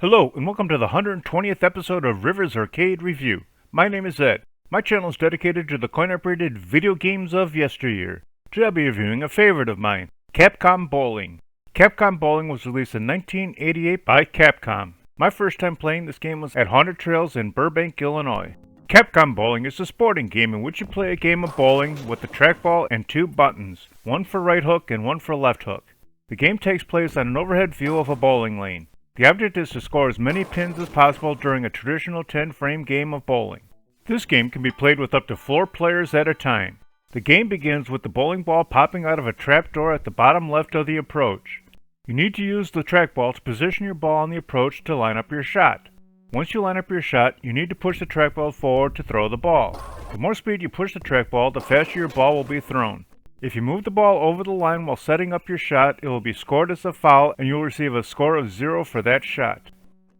Hello, and welcome to the 120th episode of Rivers Arcade Review. My name is Ed. My channel is dedicated to the coin-operated video games of yesteryear. Today I'll be reviewing a favorite of mine, Capcom Bowling. Capcom Bowling was released in 1988 by Capcom. My first time playing this game was at Haunted Trails in Burbank, Illinois. Capcom Bowling is a sporting game in which you play a game of bowling with a trackball and two buttons, one for right hook and one for left hook. The game takes place on an overhead view of a bowling lane. The object is to score as many pins as possible during a traditional 10-frame game of bowling. This game can be played with up to 4 players at a time. The game begins with the bowling ball popping out of a trapdoor at the bottom left of the approach. You need to use the trackball to position your ball on the approach to line up your shot. Once you line up your shot, you need to push the trackball forward to throw the ball. The more speed you push the trackball, the faster your ball will be thrown. If you move the ball over the line while setting up your shot, it will be scored as a foul and you will receive a score of 0 for that shot.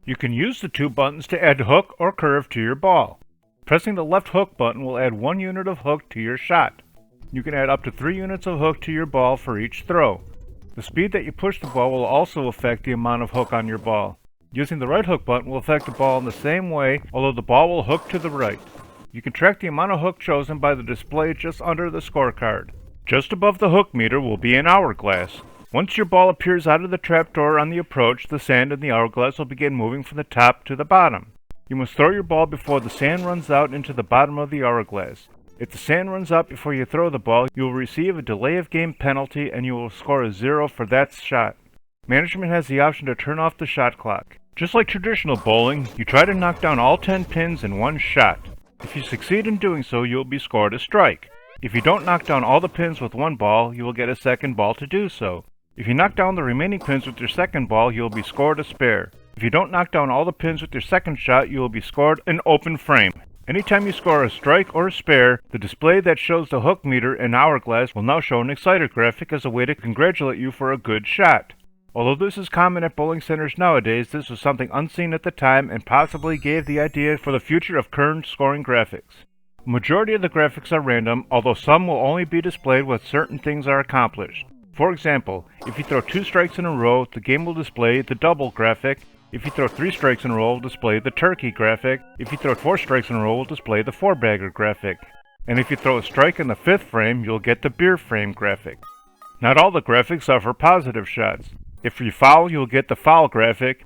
You can use the two buttons to add hook or curve to your ball. Pressing the left hook button will add 1 unit of hook to your shot. You can add up to 3 units of hook to your ball for each throw. The speed that you push the ball will also affect the amount of hook on your ball. Using the right hook button will affect the ball in the same way, although the ball will hook to the right. You can track the amount of hook chosen by the display just under the scorecard. Just above the hook meter will be an hourglass. Once your ball appears out of the trapdoor on the approach, the sand in the hourglass will begin moving from the top to the bottom. You must throw your ball before the sand runs out into the bottom of the hourglass. If the sand runs out before you throw the ball, you will receive a delay of game penalty and you will score a 0 for that shot. Management has the option to turn off the shot clock. Just like traditional bowling, you try to knock down all 10 pins in one shot. If you succeed in doing so, you will be scored a strike. If you don't knock down all the pins with one ball, you will get a second ball to do so. If you knock down the remaining pins with your second ball, you will be scored a spare. If you don't knock down all the pins with your second shot, you will be scored an open frame. Anytime you score a strike or a spare, the display that shows the hook meter and hourglass will now show an exciter graphic as a way to congratulate you for a good shot. Although this is common at bowling centers nowadays, this was something unseen at the time and possibly gave the idea for the future of current scoring graphics. The majority of the graphics are random, although some will only be displayed when certain things are accomplished. For example, if you throw 2 strikes in a row, the game will display the double graphic. If you throw 3 strikes in a row, it will display the turkey graphic. If you throw 4 strikes in a row, it will display the 4-bagger graphic. And if you throw a strike in the 5th frame, you'll get the beer frame graphic. Not all the graphics are for positive shots. If you foul, you'll get the foul graphic.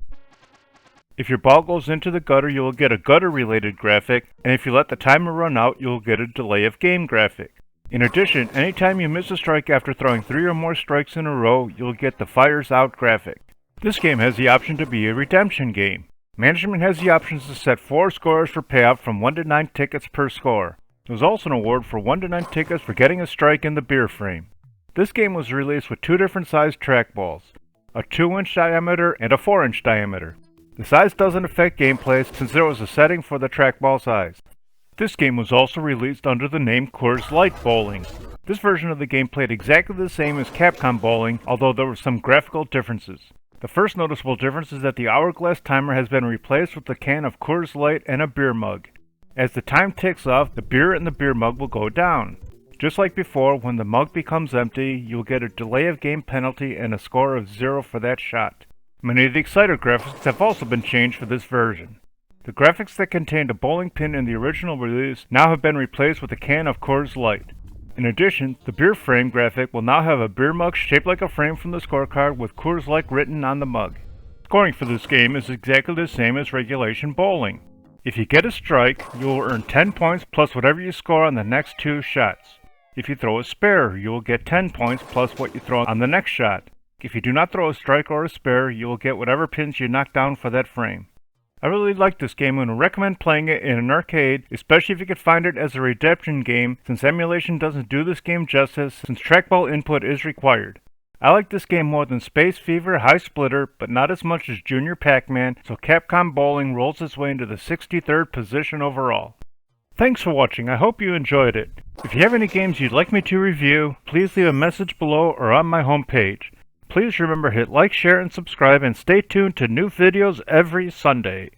If your ball goes into the gutter, you will get a gutter-related graphic, and if you let the timer run out, you will get a delay of game graphic. In addition, anytime you miss a strike after throwing 3 or more strikes in a row, you will get the fires out graphic. This game has the option to be a redemption game. Management has the options to set 4 scores for payout from 1 to 9 tickets per score. There's also an award for 1 to 9 tickets for getting a strike in the beer frame. This game was released with 2 different sized trackballs, a 2-inch diameter and a 4-inch diameter. The size doesn't affect gameplay since there was a setting for the trackball size. This game was also released under the name Coors Light Bowling. This version of the game played exactly the same as Capcom Bowling, although there were some graphical differences. The first noticeable difference is that the hourglass timer has been replaced with a can of Coors Light and a beer mug. As the time ticks off, the beer in the beer mug will go down. Just like before, when the mug becomes empty, you will get a delay of game penalty and a score of 0 for that shot. Many of the exciter graphics have also been changed for this version. The graphics that contained a bowling pin in the original release now have been replaced with a can of Coors Light. In addition, the beer frame graphic will now have a beer mug shaped like a frame from the scorecard with Coors Light written on the mug. Scoring for this game is exactly the same as regulation bowling. If you get a strike, you will earn 10 points plus whatever you score on the next 2 shots. If you throw a spare, you will get 10 points plus what you throw on the next shot. If you do not throw a strike or a spare, you will get whatever pins you knock down for that frame. I really like this game and would recommend playing it in an arcade, especially if you could find it as a redemption game, since emulation doesn't do this game justice since trackball input is required. I like this game more than Space Fever High Splitter, but not as much as Junior Pac-Man, so Capcom Bowling rolls its way into the 63rd position overall. Thanks for watching, I hope you enjoyed it. If you have any games you'd like me to review, please leave a message below or on my homepage. Please remember to hit like, share, and subscribe, and stay tuned to new videos every Sunday.